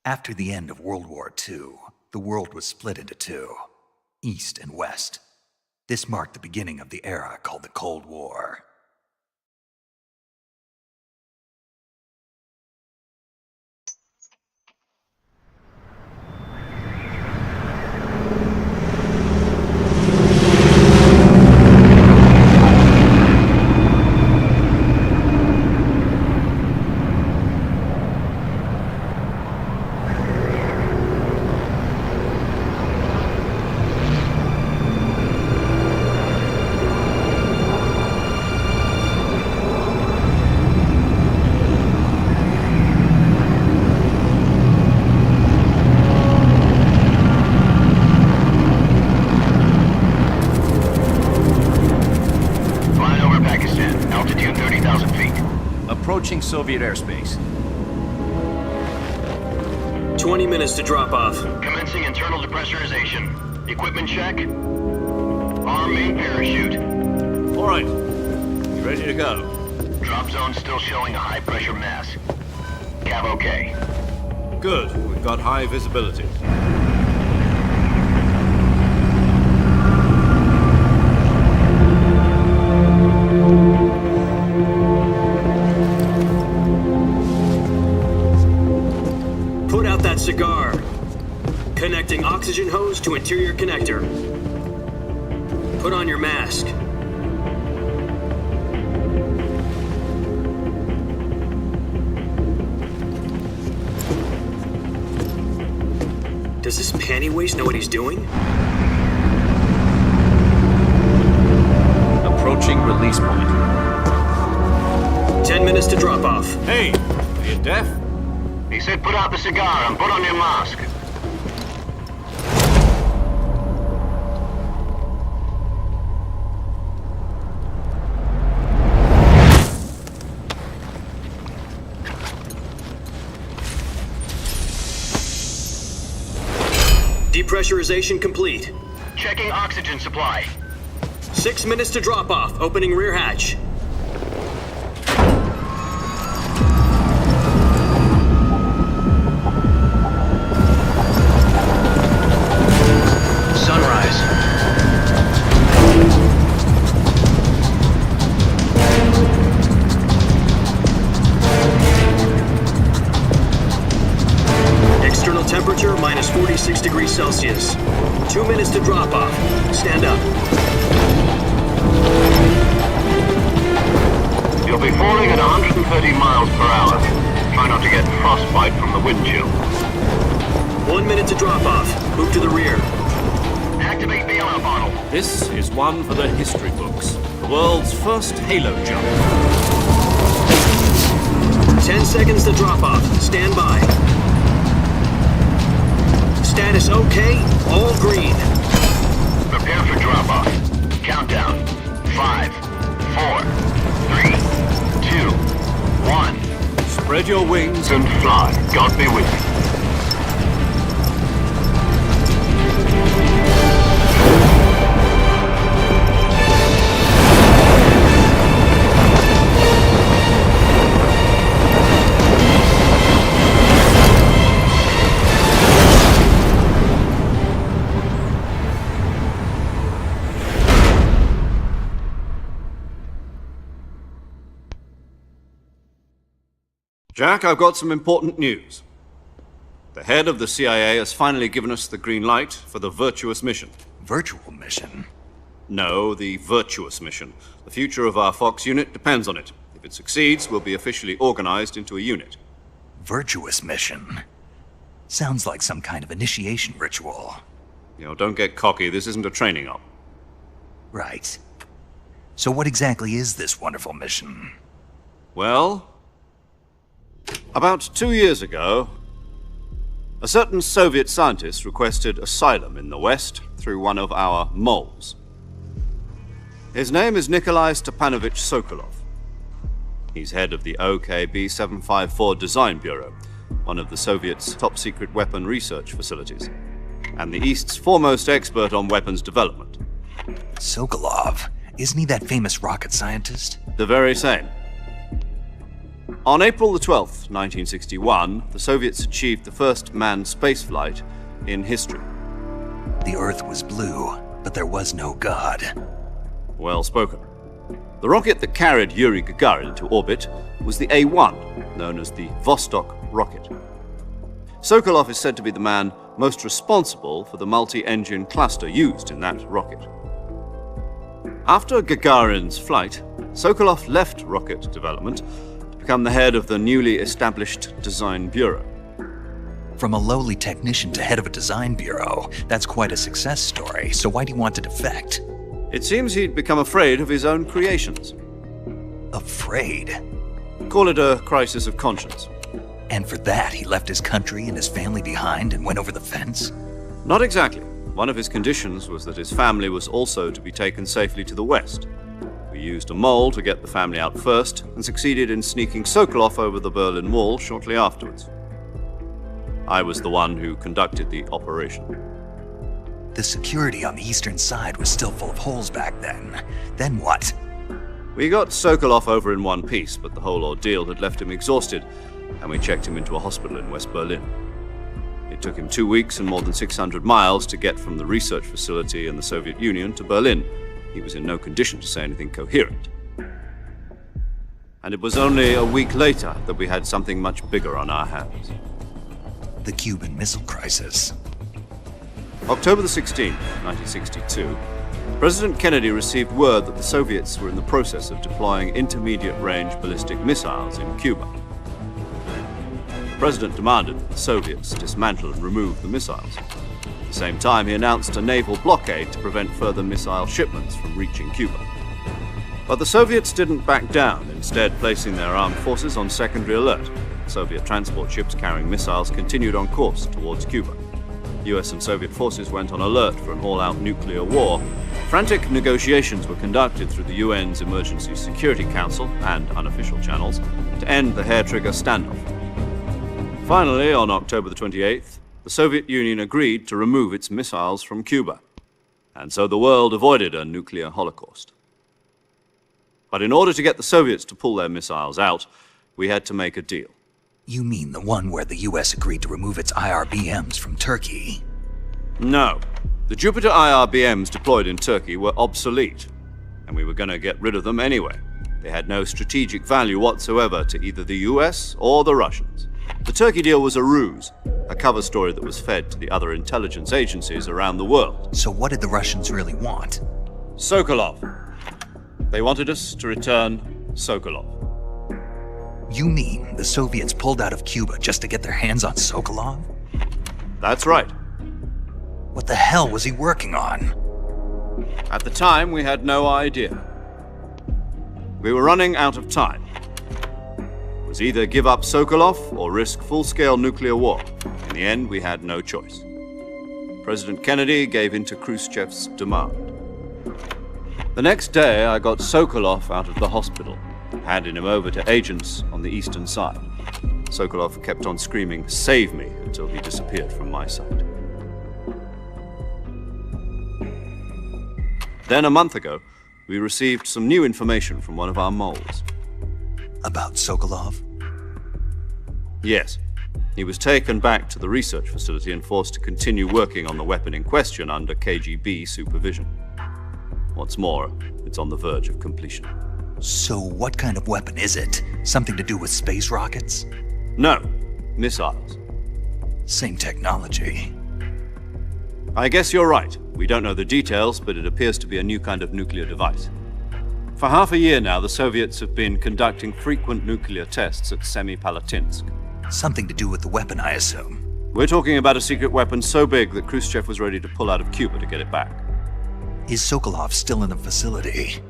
After the end of World War II, the world was split into two, East and West. This marked the beginning of the era called the Cold War. Approaching Soviet airspace. 20 minutes to drop off. Commencing internal depressurization. Equipment check. Arm main parachute. All right. You ready to go? Drop zone still showing a high pressure mass. Cav okay. Good. We've got high visibility. Put out that cigar. Connecting oxygen hose to interior connector. Put on your mask. Does this panty waste know what he's doing? Approaching release point. 10 minutes to drop off. Hey! Are you deaf? He said put out the cigar and put on your mask. Depressurization complete. Checking oxygen supply. 6 minutes to drop off. Opening rear hatch. Sunrise. External temperature minus 46 degrees Celsius. 2 minutes to drop off. Stand up. You'll be falling at 130 miles per hour. Try not to get frostbite from the wind chill. 1 minute to drop off. Move to the rear. Activate bailout bottle. This is one for the history books. The world's first halo jump. 10 seconds to drop off. Stand by. Status okay. All green. Prepare for drop-off. Countdown. 5, 4, 3, 2, 1. Spread your wings And fly. God be with you. Jack, I've got some important news. The head of the CIA has finally given us the green light for the Virtuous mission. Virtual mission? No, the Virtuous mission. The future of our Fox unit depends on it. If it succeeds, we'll be officially organized into a unit. Virtuous mission? Sounds like some kind of initiation ritual. You know, don't get cocky. This isn't a training op. Right. So what exactly is this wonderful mission? Well, about 2 years ago, a certain Soviet scientist requested asylum in the West through one of our moles. His name is Nikolai Stepanovich Sokolov. He's head of the OKB-754 Design Bureau, one of the Soviets' top-secret weapon research facilities, and the East's foremost expert on weapons development. Sokolov? Isn't he that famous rocket scientist? The very same. On April the 12th, 1961, the Soviets achieved the first manned spaceflight in history. The Earth was blue, but there was no God. Well spoken. The rocket that carried Yuri Gagarin into orbit was the A-1, known as the Vostok rocket. Sokolov is said to be the man most responsible for the multi-engine cluster used in that rocket. After Gagarin's flight, Sokolov left rocket development to become the head of the newly established Design Bureau. From a lowly technician to head of a design bureau, that's quite a success story, so why do you want to defect? It seems he'd become afraid of his own creations. Afraid? Call it a crisis of conscience. And for that, he left his country and his family behind and went over the fence? Not exactly. One of his conditions was that his family was also to be taken safely to the west. We used a mole to get the family out first and succeeded in sneaking Sokolov over the Berlin Wall shortly afterwards. I was the one who conducted the operation. The security on the eastern side was still full of holes back then. Then what? We got Sokolov over in one piece, but the whole ordeal had left him exhausted, and we checked him into a hospital in West Berlin. It took him 2 weeks and more than 600 miles to get from the research facility in the Soviet Union to Berlin. He was in no condition to say anything coherent. And it was only a week later that we had something much bigger on our hands. The Cuban Missile Crisis. October the 16th, 1962, President Kennedy received word that the Soviets were in the process of deploying intermediate-range ballistic missiles in Cuba. The President demanded that the Soviets dismantle and remove the missiles. At the same time, he announced a naval blockade to prevent further missile shipments from reaching Cuba. But the Soviets didn't back down, instead placing their armed forces on secondary alert. Soviet transport ships carrying missiles continued on course towards Cuba. US and Soviet forces went on alert for an all-out nuclear war. Frantic negotiations were conducted through the UN's Emergency Security Council and unofficial channels to end the hair-trigger standoff. Finally, on October the 28th, the Soviet Union agreed to remove its missiles from Cuba, and so the world avoided a nuclear holocaust. But in order to get the Soviets to pull their missiles out, we had to make a deal. You mean the one where the US agreed to remove its IRBMs from Turkey? No. The Jupiter IRBMs deployed in Turkey were obsolete, and we were going to get rid of them anyway. They had no strategic value whatsoever to either the US or the Russians. The Turkey deal was a ruse, a cover story that was fed to the other intelligence agencies around the world. So what did the Russians really want? Sokolov. They wanted us to return Sokolov. You mean the Soviets pulled out of Cuba just to get their hands on Sokolov? That's right. What the hell was he working on? At the time, we had no idea. We were running out of time. It was either give up Sokolov or risk full-scale nuclear war. In the end, we had no choice. President Kennedy gave in to Khrushchev's demand. The next day, I got Sokolov out of the hospital, handing him over to agents on the eastern side. Sokolov kept on screaming, "Save me," until he disappeared from my sight. Then a month ago, we received some new information from one of our moles. About Sokolov? Yes. He was taken back to the research facility and forced to continue working on the weapon in question under KGB supervision. What's more, it's on the verge of completion. So what kind of weapon is it? Something to do with space rockets? No, missiles. Same technology. I guess you're right. We don't know the details, but it appears to be a new kind of nuclear device. For half a year now, the Soviets have been conducting frequent nuclear tests at Semipalatinsk. Something to do with the weapon, I assume. We're talking about a secret weapon so big that Khrushchev was ready to pull out of Cuba to get it back. Is Sokolov still in the facility?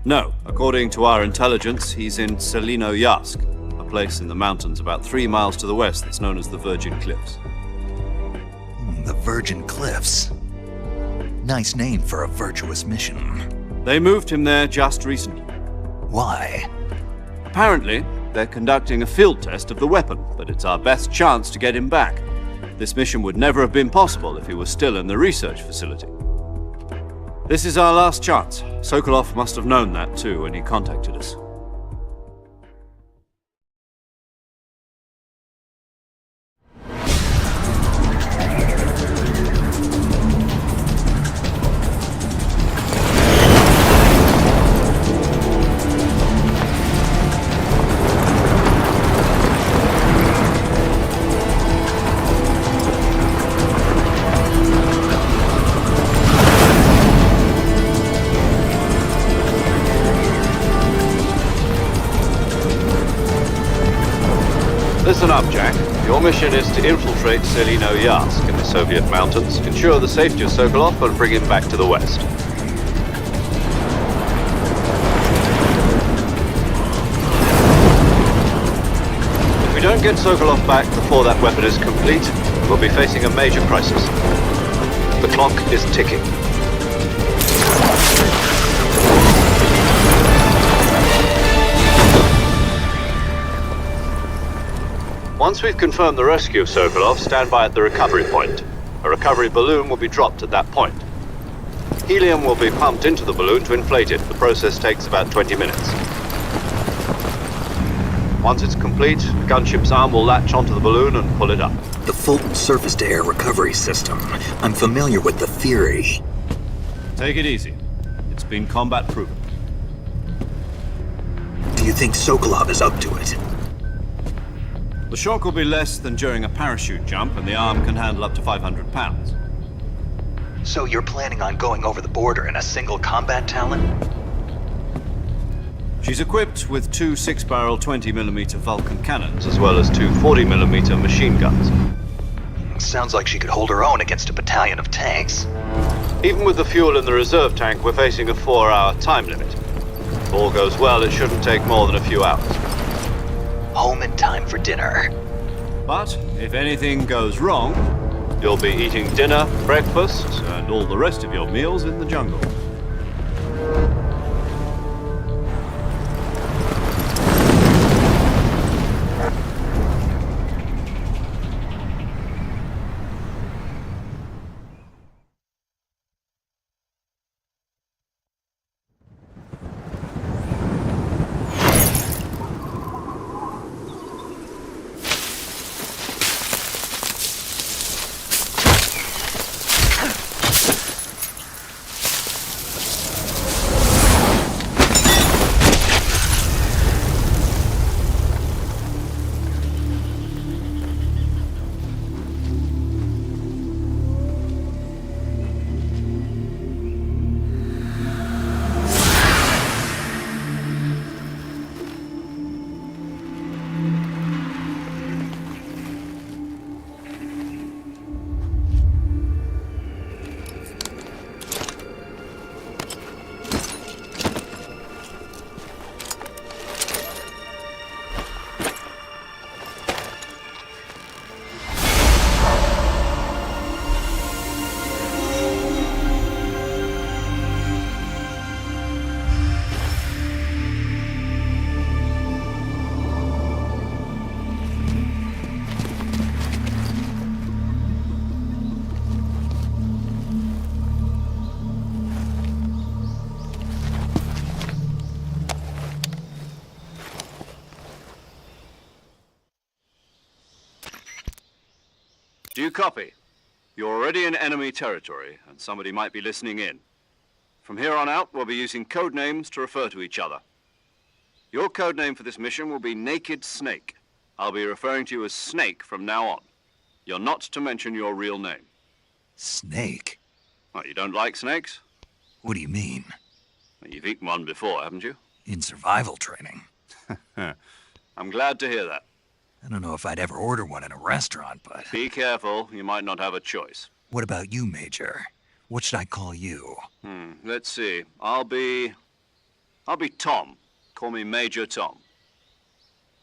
No, according to our intelligence, he's in Selinoyarsk, a place in the mountains about 3 miles to the west that's known as the Virgin Cliffs. The Virgin Cliffs. Nice name for a virtuous mission. They moved him there just recently. Why? Apparently, they're conducting a field test of the weapon, but it's our best chance to get him back. This mission would never have been possible if he was still in the research facility. This is our last chance. Sokolov must have known that too when he contacted us. Your mission is to infiltrate Selino Yask in the Soviet mountains, ensure the safety of Sokolov, and bring him back to the west. If we don't get Sokolov back before that weapon is complete, we'll be facing a major crisis. The clock is ticking. Once we've confirmed the rescue of Sokolov, stand by at the recovery point. A recovery balloon will be dropped at that point. Helium will be pumped into the balloon to inflate it. The process takes about 20 minutes. Once it's complete, the gunship's arm will latch onto the balloon and pull it up. The Fulton surface-to-air recovery system. I'm familiar with the theory. Take it easy. It's been combat proven. Do you think Sokolov is up to it? The shock will be less than during a parachute jump, and the arm can handle up to 500 pounds. So you're planning on going over the border in a single combat Talon? She's equipped with two 6-barrel 20mm Vulcan cannons, as well as two 40mm machine guns. Sounds like she could hold her own against a battalion of tanks. Even with the fuel in the reserve tank, we're facing a 4-hour time limit. If all goes well, it shouldn't take more than a few hours. Home in time for dinner. But if anything goes wrong, you'll be eating dinner, breakfast, and all the rest of your meals in the jungle. Do you copy? You're already in enemy territory, and somebody might be listening in. From here on out, we'll be using code names to refer to each other. Your code name for this mission will be Naked Snake. I'll be referring to you as Snake from now on. You're not to mention your real name. Snake? What, you don't like snakes? What do you mean? Well, you've eaten one before, haven't you? In survival training? I'm glad to hear that. I don't know if I'd ever order one in a restaurant, but... Be careful, you might not have a choice. What about you, Major? What should I call you? Let's see. I'll be Tom. Call me Major Tom.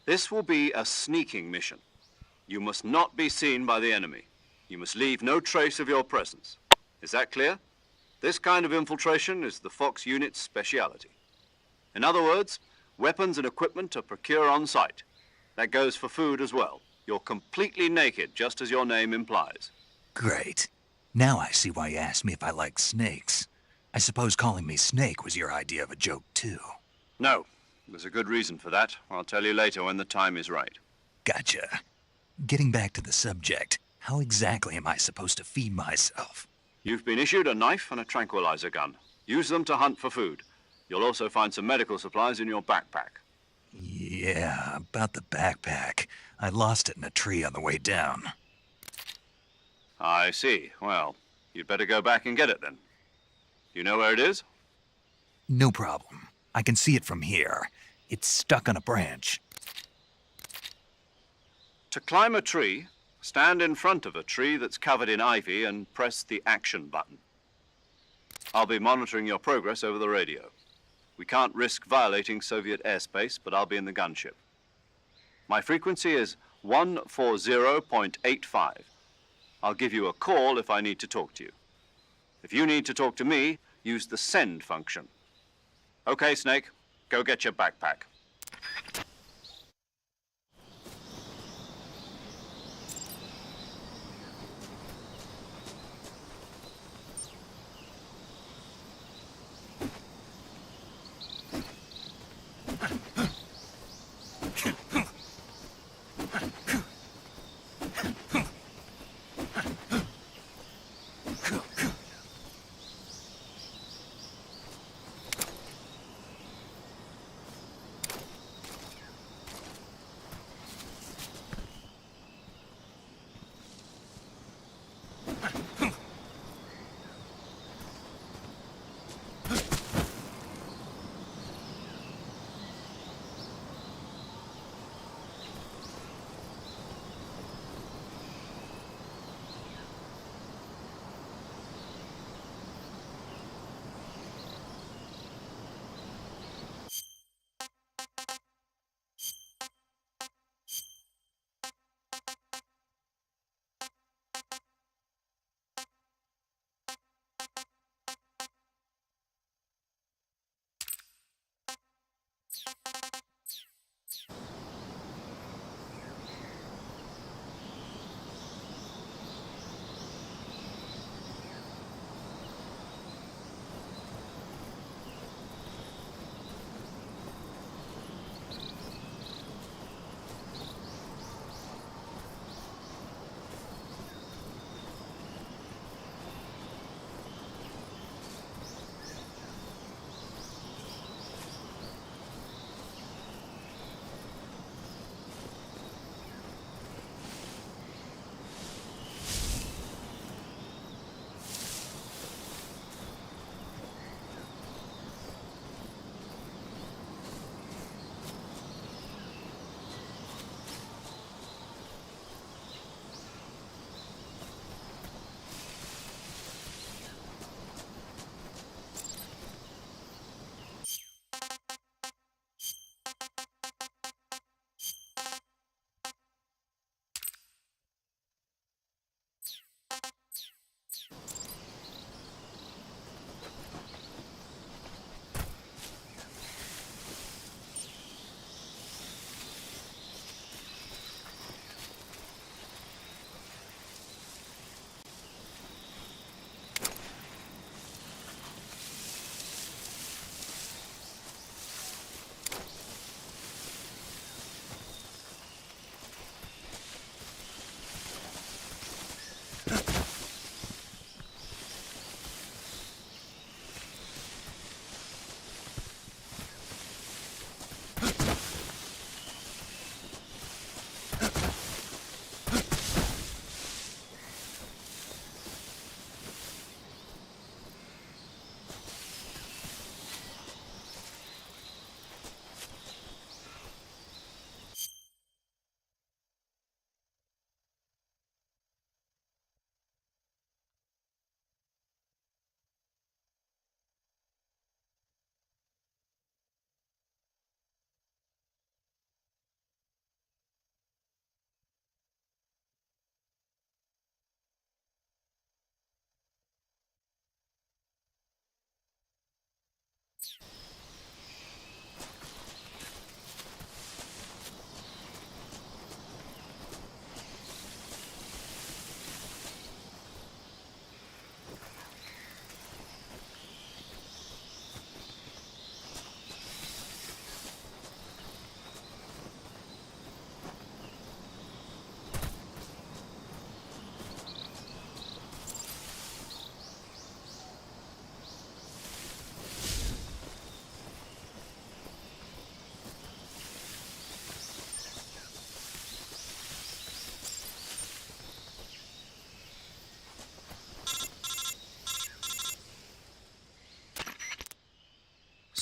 This will be a sneaking mission. You must not be seen by the enemy. You must leave no trace of your presence. Is that clear? This kind of infiltration is the Fox unit's speciality. In other words, weapons and equipment are procured on site. That goes for food as well. You're completely naked, just as your name implies. Great. Now I see why you asked me if I like snakes. I suppose calling me Snake was your idea of a joke, too. No, there's a good reason for that. I'll tell you later when the time is right. Gotcha. Getting back to the subject, how exactly am I supposed to feed myself? You've been issued a knife and a tranquilizer gun. Use them to hunt for food. You'll also find some medical supplies in your backpack. Yeah, about the backpack. I lost it in a tree on the way down. I see. Well, you'd better go back and get it then. You know where it is? No problem. I can see it from here. It's stuck on a branch. To climb a tree, stand in front of a tree that's covered in ivy and press the action button. I'll be monitoring your progress over the radio. We can't risk violating Soviet airspace, but I'll be in the gunship. My frequency is 140.85. I'll give you a call if I need to talk to you. If you need to talk to me, use the send function. Okay, Snake, go get your backpack.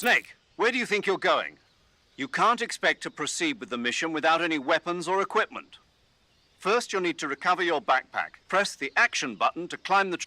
Snake, where do you think you're going? You can't expect to proceed with the mission without any weapons or equipment. First, you'll need to recover your backpack. Press the action button to climb the...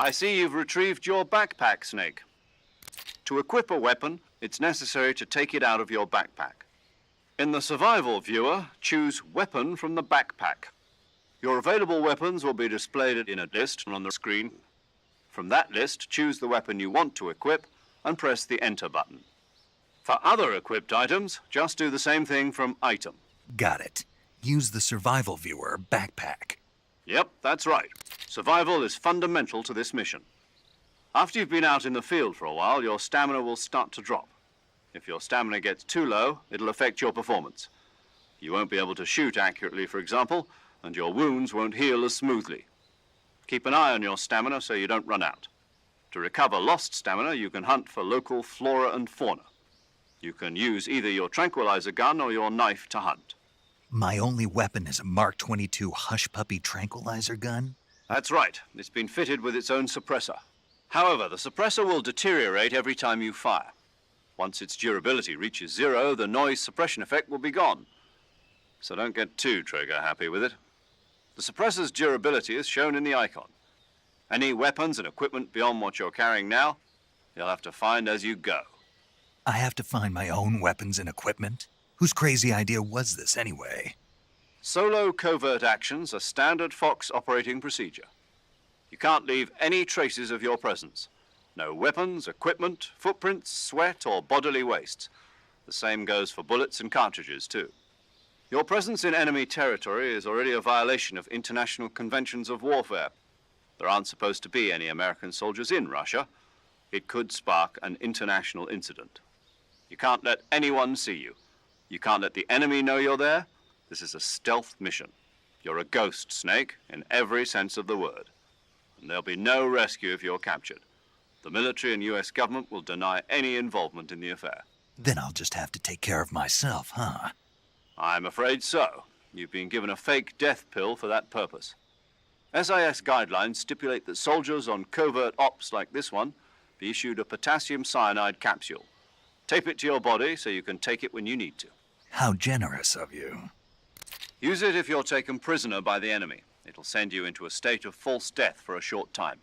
I see you've retrieved your backpack, Snake. To equip a weapon, it's necessary to take it out of your backpack. In the survival viewer, choose Weapon from the backpack. Your available weapons will be displayed in a list on the screen. From that list, choose the weapon you want to equip and press the Enter button. For other equipped items, just do the same thing from Item. Got it. Use the survival viewer backpack. Yep, that's right. Survival is fundamental to this mission. After you've been out in the field for a while, your stamina will start to drop. If your stamina gets too low, it'll affect your performance. You won't be able to shoot accurately, for example, and your wounds won't heal as smoothly. Keep an eye on your stamina so you don't run out. To recover lost stamina, you can hunt for local flora and fauna. You can use either your tranquilizer gun or your knife to hunt. My only weapon is a Mark 22 Hush Puppy tranquilizer gun? That's right. It's been fitted with its own suppressor. However, the suppressor will deteriorate every time you fire. Once its durability reaches 0, the noise suppression effect will be gone. So don't get too trigger-happy with it. The suppressor's durability is shown in the icon. Any weapons and equipment beyond what you're carrying now, you'll have to find as you go. I have to find my own weapons and equipment? Whose crazy idea was this anyway? Solo covert actions are standard Fox operating procedure. You can't leave any traces of your presence. No weapons, equipment, footprints, sweat, or bodily wastes. The same goes for bullets and cartridges, too. Your presence in enemy territory is already a violation of international conventions of warfare. There aren't supposed to be any American soldiers in Russia. It could spark an international incident. You can't let anyone see you. You can't let the enemy know you're there. This is a stealth mission. You're a ghost, Snake, in every sense of the word. And there'll be no rescue if you're captured. The military and US government will deny any involvement in the affair. Then I'll just have to take care of myself, huh? I'm afraid so. You've been given a fake death pill for that purpose. SIS guidelines stipulate that soldiers on covert ops like this one be issued a potassium cyanide capsule. Tape it to your body so you can take it when you need to. How generous of you. Use it if you're taken prisoner by the enemy. It'll send you into a state of false death for a short time.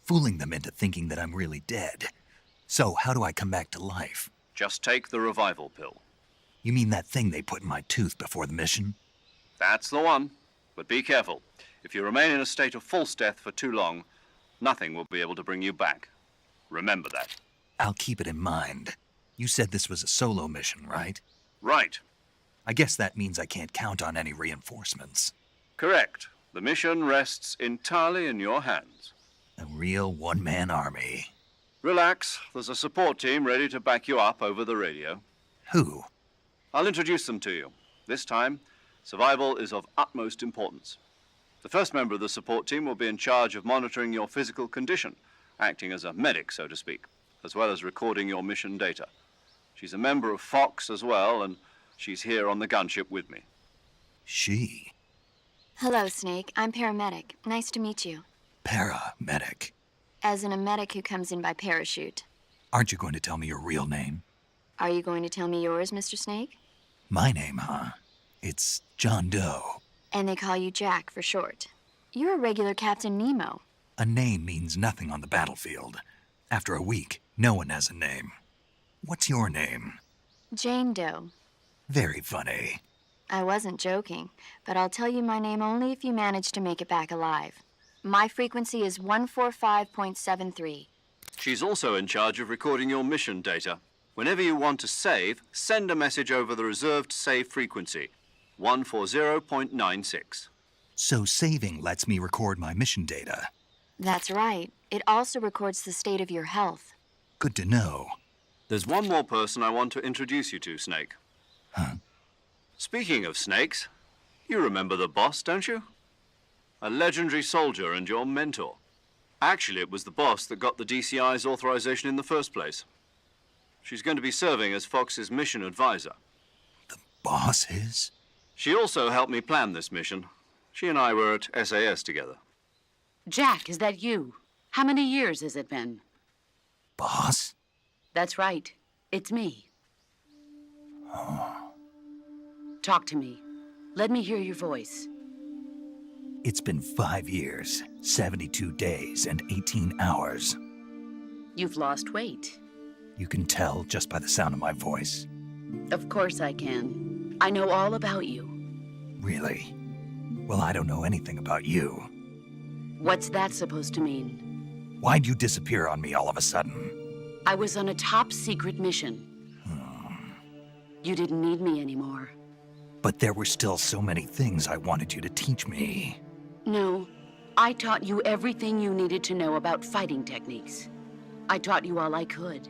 Fooling them into thinking that I'm really dead. So how do I come back to life? Just take the revival pill. You mean that thing they put in my tooth before the mission? That's the one. But be careful. If you remain in a state of false death for too long, nothing will be able to bring you back. Remember that. I'll keep it in mind. You said this was a solo mission, right? Right. I guess that means I can't count on any reinforcements. Correct. The mission rests entirely in your hands. A real one-man army. Relax. There's a support team ready to back you up over the radio. Who? I'll introduce them to you. This time, survival is of utmost importance. The first member of the support team will be in charge of monitoring your physical condition, acting as a medic, so to speak, as well as recording your mission data. She's a member of Fox as well, and she's here on the gunship with me. She? Hello, Snake. I'm paramedic. Nice to meet you. Paramedic. As in a medic who comes in by parachute. Aren't you going to tell me your real name? Are you going to tell me yours, Mr. Snake? My name, huh? It's John Doe. And they call you Jack for short. You're a regular Captain Nemo. A name means nothing on the battlefield. After a week, no one has a name. What's your name? Jane Doe. Very funny. I wasn't joking, but I'll tell you my name only if you manage to make it back alive. My frequency is 145.73. She's also in charge of recording your mission data. Whenever you want to save, send a message over the reserved save frequency, 140.96. So saving lets me record my mission data. That's right. It also records the state of your health. Good to know. There's one more person I want to introduce you to, Snake. Huh? Speaking of snakes, you remember the boss, don't you? A legendary soldier and your mentor. Actually, it was the boss that got the DCI's authorization in the first place. She's going to be serving as Fox's mission advisor. Boss is? She also helped me plan this mission. She and I were at SAS together. Jack, is that you? How many years has it been? Boss? That's right. It's me. Talk to me. Let me hear your voice. It's been 5 years, 72 days, and 18 hours. You've lost weight. You can tell just by the sound of my voice. Of course I can. I know all about you. Really? Well, I don't know anything about you. What's that supposed to mean? Why'd you disappear on me all of a sudden? I was on a top secret mission. You didn't need me anymore. But there were still so many things I wanted you to teach me. No, I taught you everything you needed to know about fighting techniques. I taught you all I could.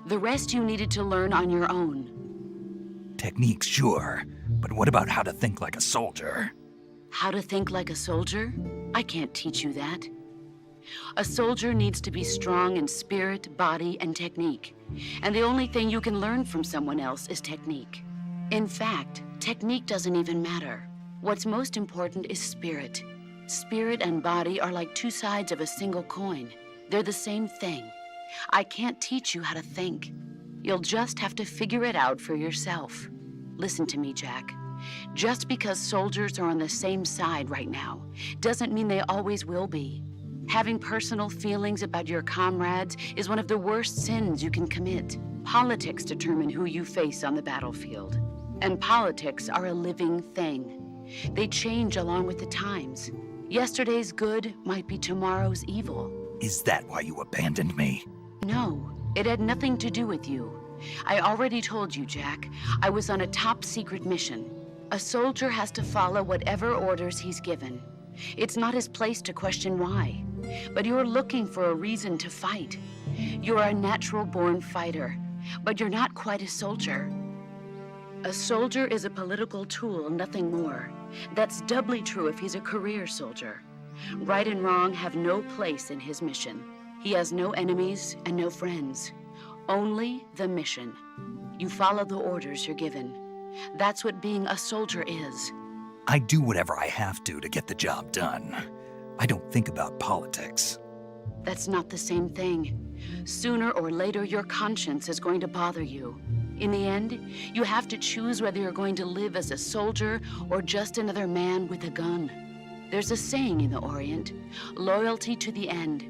The rest you needed to learn on your own. Techniques, sure. But what about how to think like a soldier? How to think like a soldier? I can't teach you that. A soldier needs to be strong in spirit, body, and technique. And the only thing you can learn from someone else is technique. In fact, technique doesn't even matter. What's most important is spirit. Spirit and body are like two sides of a single coin. They're the same thing. I can't teach you how to think. You'll just have to figure it out for yourself. Listen to me, Jack. Just because soldiers are on the same side right now doesn't mean they always will be. Having personal feelings about your comrades is one of the worst sins you can commit. Politics determine who you face on the battlefield. And politics are a living thing. They change along with the times. Yesterday's good might be tomorrow's evil. Is that why you abandoned me? No, it had nothing to do with you. I already told you, Jack. I was on a top secret mission. A soldier has to follow whatever orders he's given. It's not his place to question why. But you're looking for a reason to fight. You're a natural-born fighter, but you're not quite a soldier. A soldier is a political tool, nothing more. That's doubly true if he's a career soldier. Right and wrong have no place in his mission. He has no enemies and no friends. Only the mission. You follow the orders you're given. That's what being a soldier is. I do whatever I have to get the job done. I don't think about politics. That's not the same thing. Sooner or later, your conscience is going to bother you. In the end, you have to choose whether you're going to live as a soldier or just another man with a gun. There's a saying in the Orient, loyalty to the end.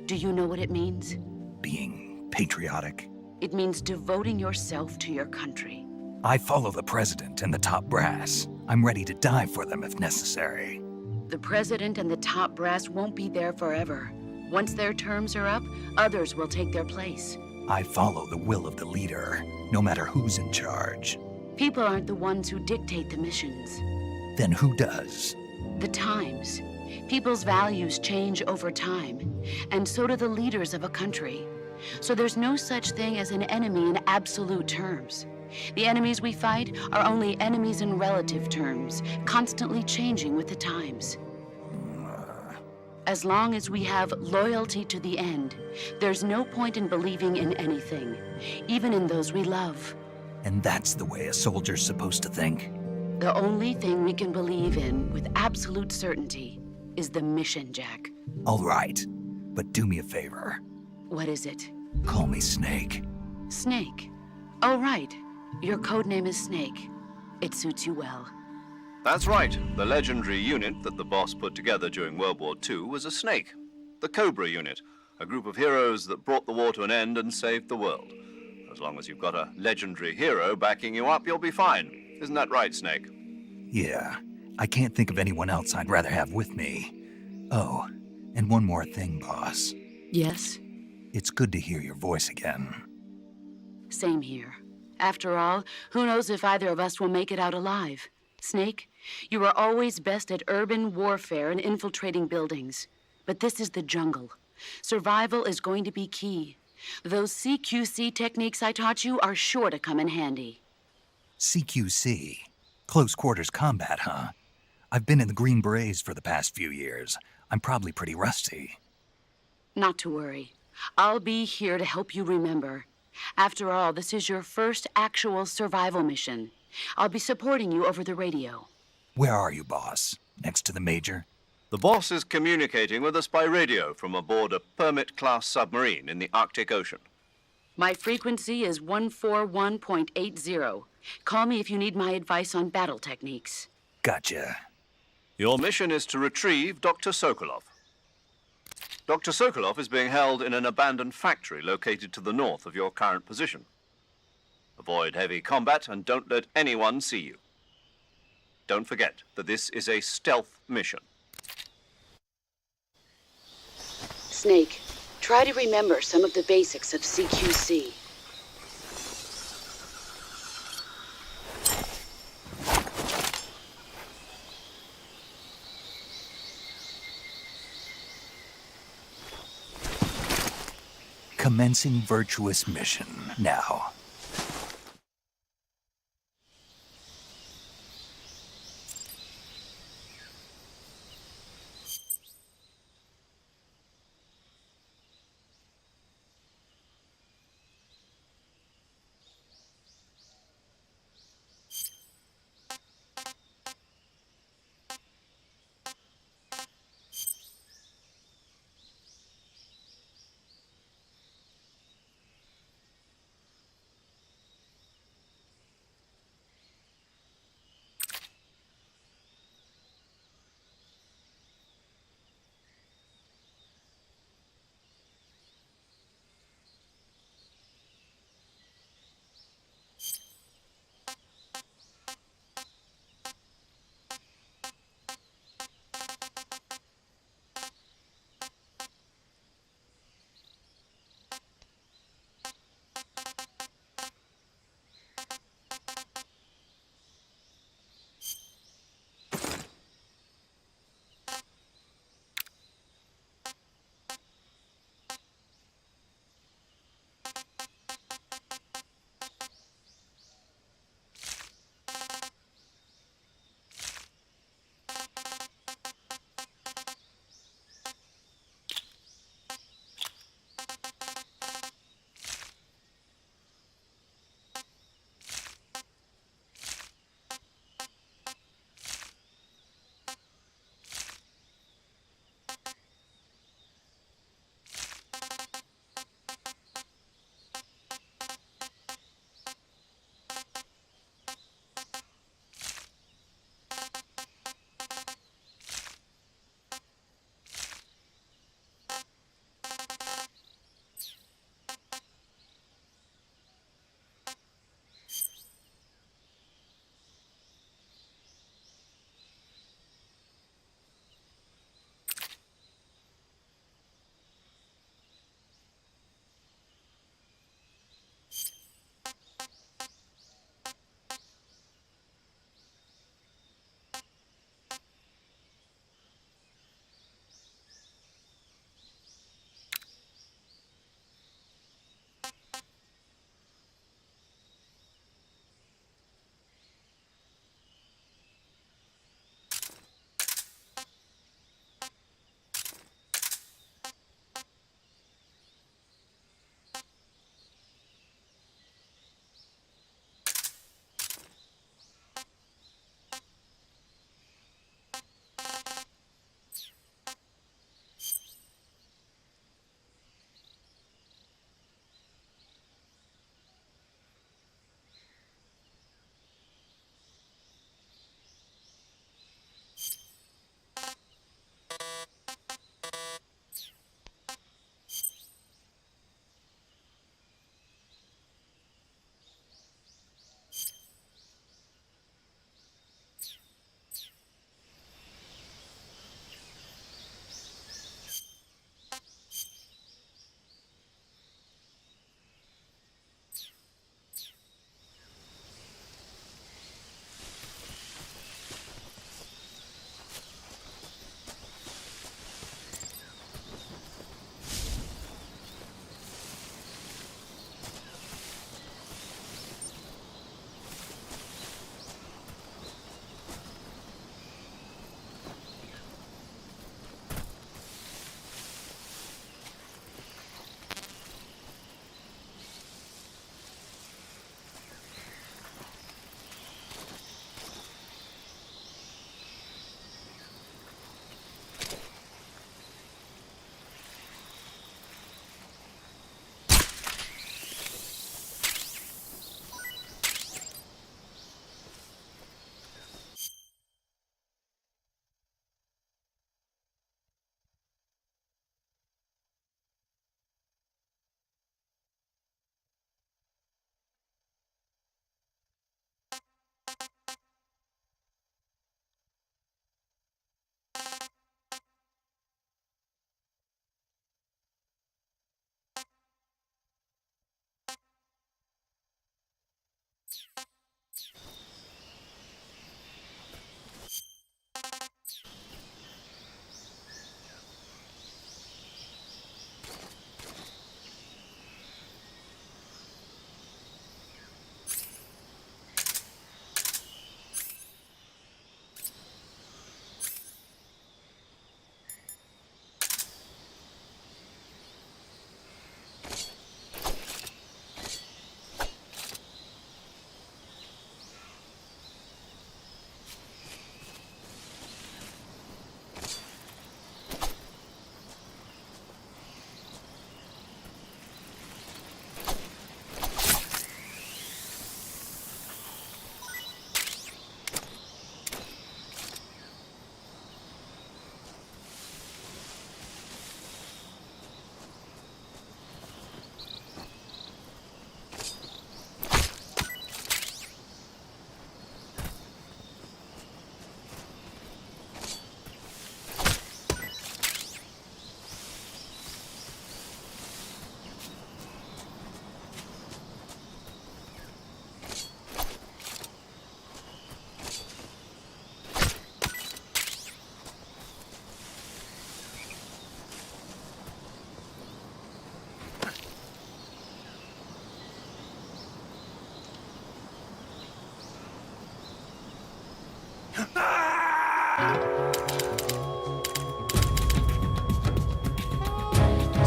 Do you know what it means? Being patriotic. It means devoting yourself to your country. I follow the president and the top brass. I'm ready to die for them if necessary. The president and the top brass won't be there forever. Once their terms are up, others will take their place. I follow the will of the leader, no matter who's in charge. People aren't the ones who dictate the missions. Then who does? The times. People's values change over time, and so do the leaders of a country. So there's no such thing as an enemy in absolute terms. The enemies we fight are only enemies in relative terms, constantly changing with the times. As long as we have loyalty to the end, there's no point in believing in anything, even in those we love. And that's the way a soldier's supposed to think? The only thing we can believe in with absolute certainty is the mission, Jack. All right, but do me a favor. What is it? Call me Snake. Snake. Oh, right. Your codename is Snake. It suits you well. That's right. The legendary unit that the boss put together during World War II was a snake. The Cobra unit, a group of heroes that brought the war to an end and saved the world. As long as you've got a legendary hero backing you up, you'll be fine. Isn't that right, Snake? Yeah, I can't think of anyone else I'd rather have with me. Oh, and one more thing, boss. Yes? It's good to hear your voice again. Same here. After all, who knows if either of us will make it out alive? Snake, you are always best at urban warfare and infiltrating buildings. But this is the jungle. Survival is going to be key. Those CQC techniques I taught you are sure to come in handy. CQC? Close quarters combat, huh? I've been in the Green Berets for the past few years. I'm probably pretty rusty. Not to worry. I'll be here to help you remember. After all, this is your first actual survival mission. I'll be supporting you over the radio. Where are you, boss? Next to the Major? The boss is communicating with us by radio from aboard a Permit-class submarine in the Arctic Ocean. My frequency is 141.80. Call me if you need my advice on battle techniques. Gotcha. Your mission is to retrieve Dr. Sokolov. Dr. Sokolov is being held in an abandoned factory located to the north of your current position. Avoid heavy combat and don't let anyone see you. Don't forget that this is a stealth mission. Snake, try to remember some of the basics of CQC. Commencing virtuous mission now.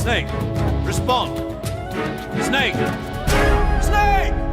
Snake, respond. Snake! Snake!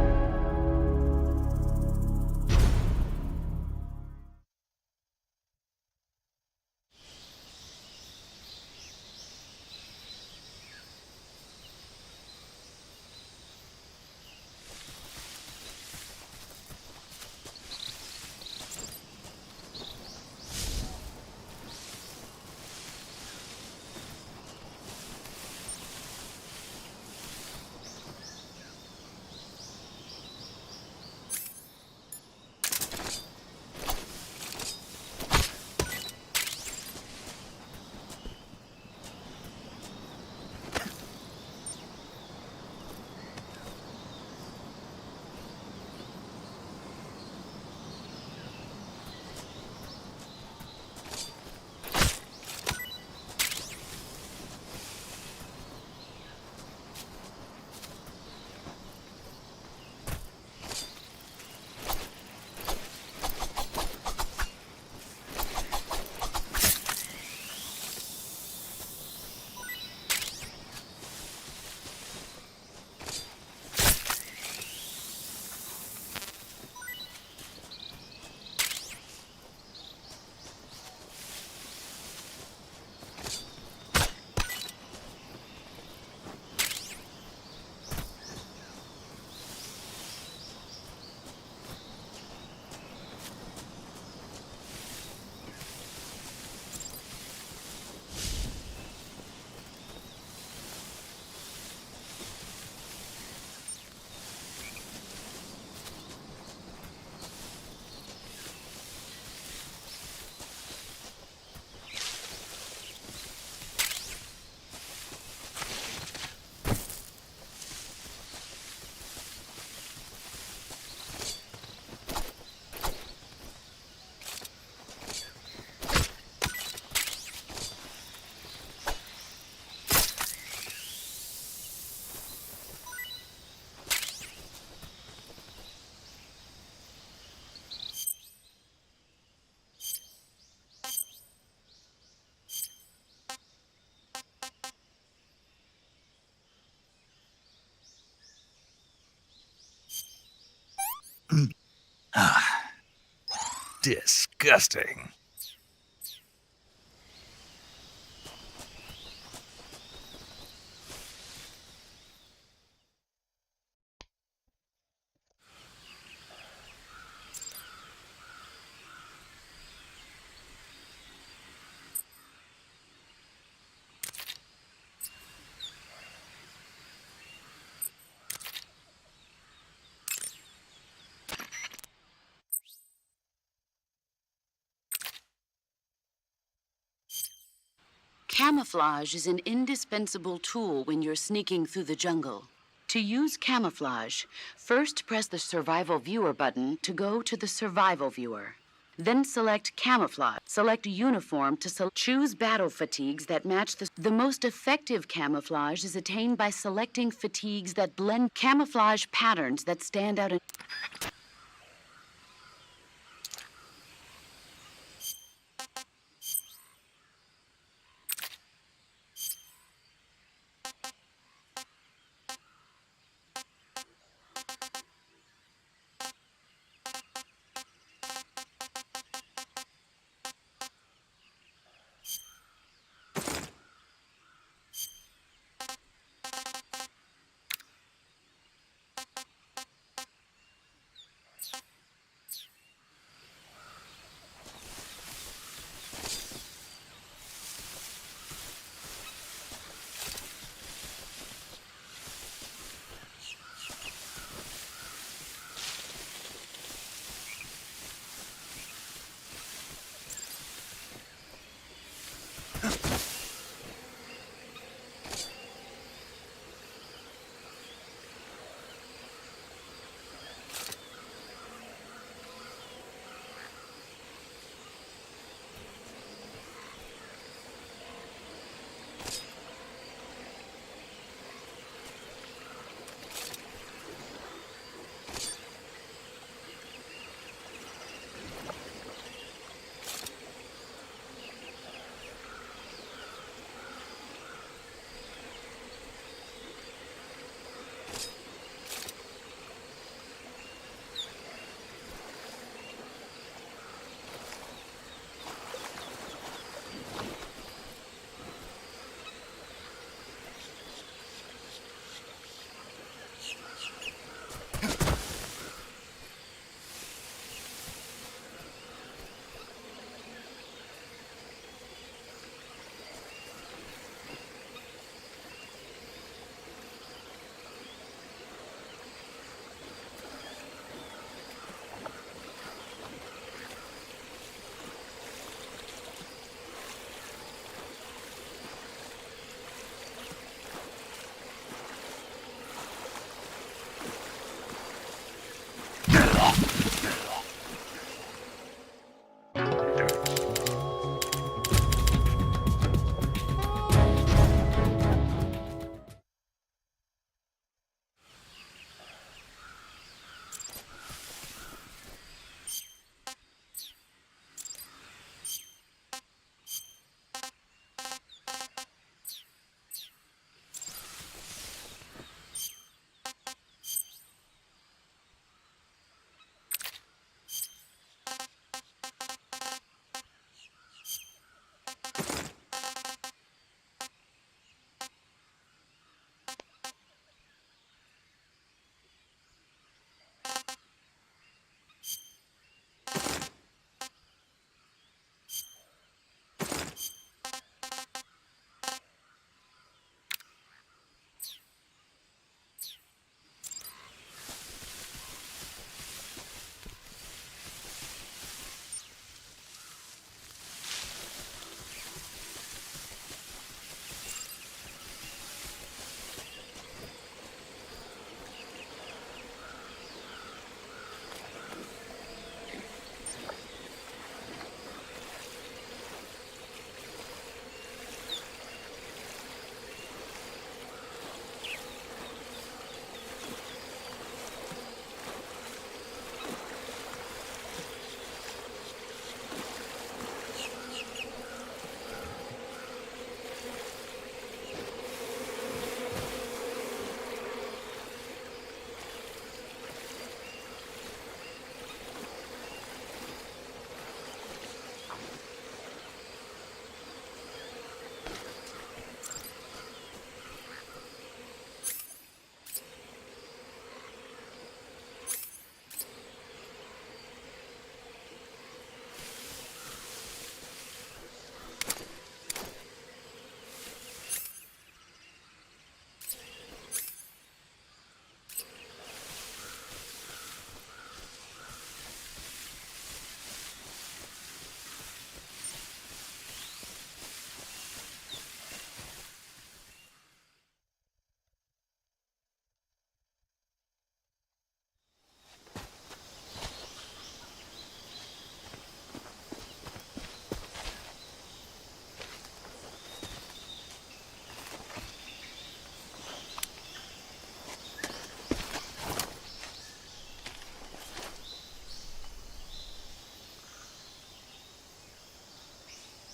Disgusting. Camouflage is an indispensable tool when you're sneaking through the jungle. To use camouflage, first press the Survival Viewer button to go to the Survival Viewer. Then select Camouflage. Select Uniform to choose battle fatigues that match the most effective camouflage is attained by selecting fatigues that blend camouflage patterns that stand out in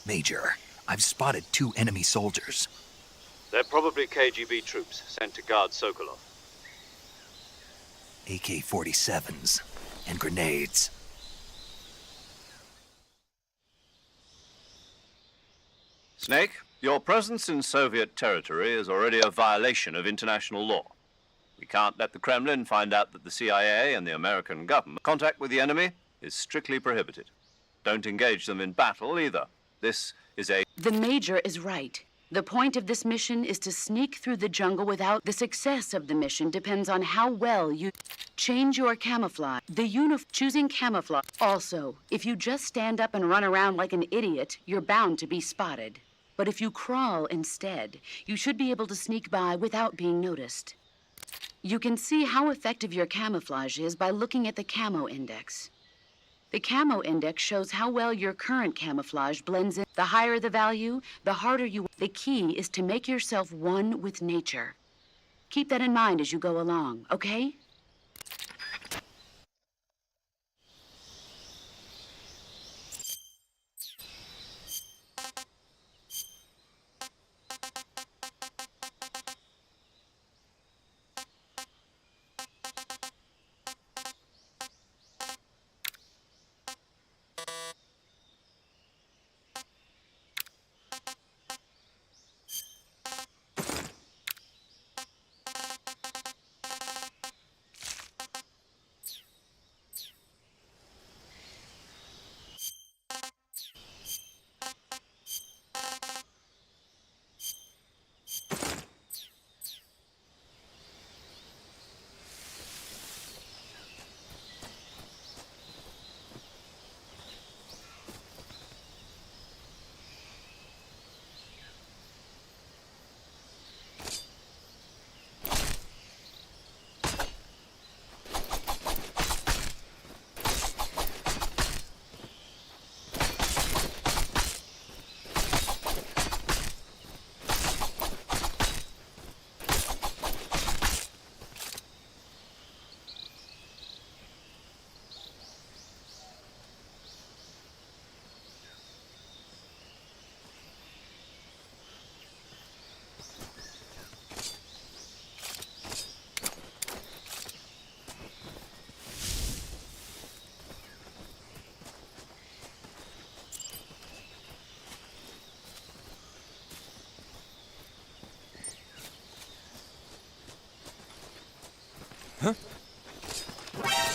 Major, I've spotted 2 enemy soldiers. They're probably KGB troops sent to guard Sokolov. AK-47s and grenades. Snake, your presence in Soviet territory is already a violation of international law. We can't let the Kremlin find out that the CIA and the American government contact with the enemy is strictly prohibited. Don't engage them in battle either. This is a... The Major is right. The point of this mission is to sneak through the jungle without... The success of the mission depends on how well you change your camouflage. Choosing camouflage. Also, if you just stand up and run around like an idiot, you're bound to be spotted. But if you crawl instead, you should be able to sneak by without being noticed. You can see how effective your camouflage is by looking at the camo index. The camo index shows how well your current camouflage blends in. The higher the value, the harder you... The key is to make yourself one with nature. Keep that in mind as you go along, okay?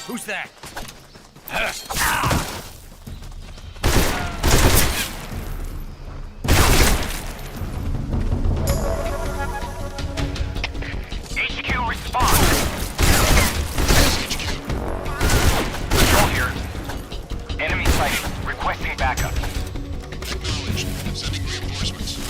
Who's that? HQ response. Control here. Enemy sighted. Requesting backup. Acknowledged. Sending reinforcements.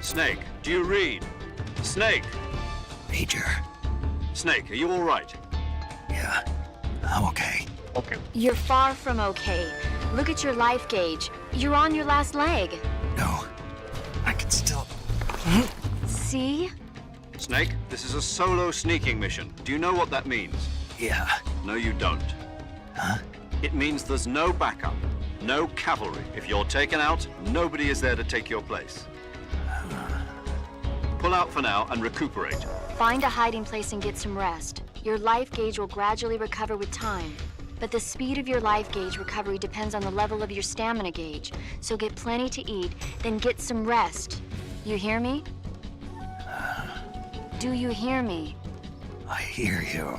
Snake, do you read? Snake! Major. Snake, are you all right? Yeah, I'm okay. You're far from okay. Look at your life gauge. You're on your last leg. No, I can still... See? Snake, this is a solo sneaking mission. Do you know what that means? Yeah. No, you don't. Huh? It means there's no backup, no cavalry. If you're taken out, nobody is there to take your place. Pull out for now and recuperate. Find a hiding place and get some rest. Your life gauge will gradually recover with time. But the speed of your life gauge recovery depends on the level of your stamina gauge. So get plenty to eat, then get some rest. You hear me? Do you hear me? I hear you.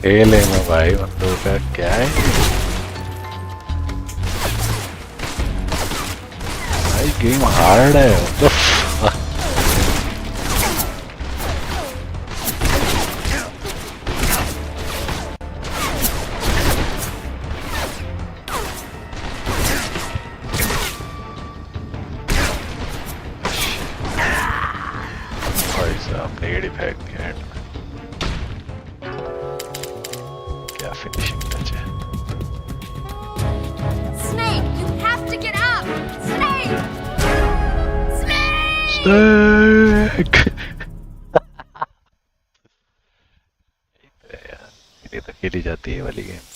खेल है मैं भाई बंदूक का क्या है भाई game hard है तो भाई साहब नेगेटिव फेंक के हेड में क्या फिनिशिंग टच है Snake, you have to get up! Snake! Snake! Snake! ये तो खेली जाती है वाली गेम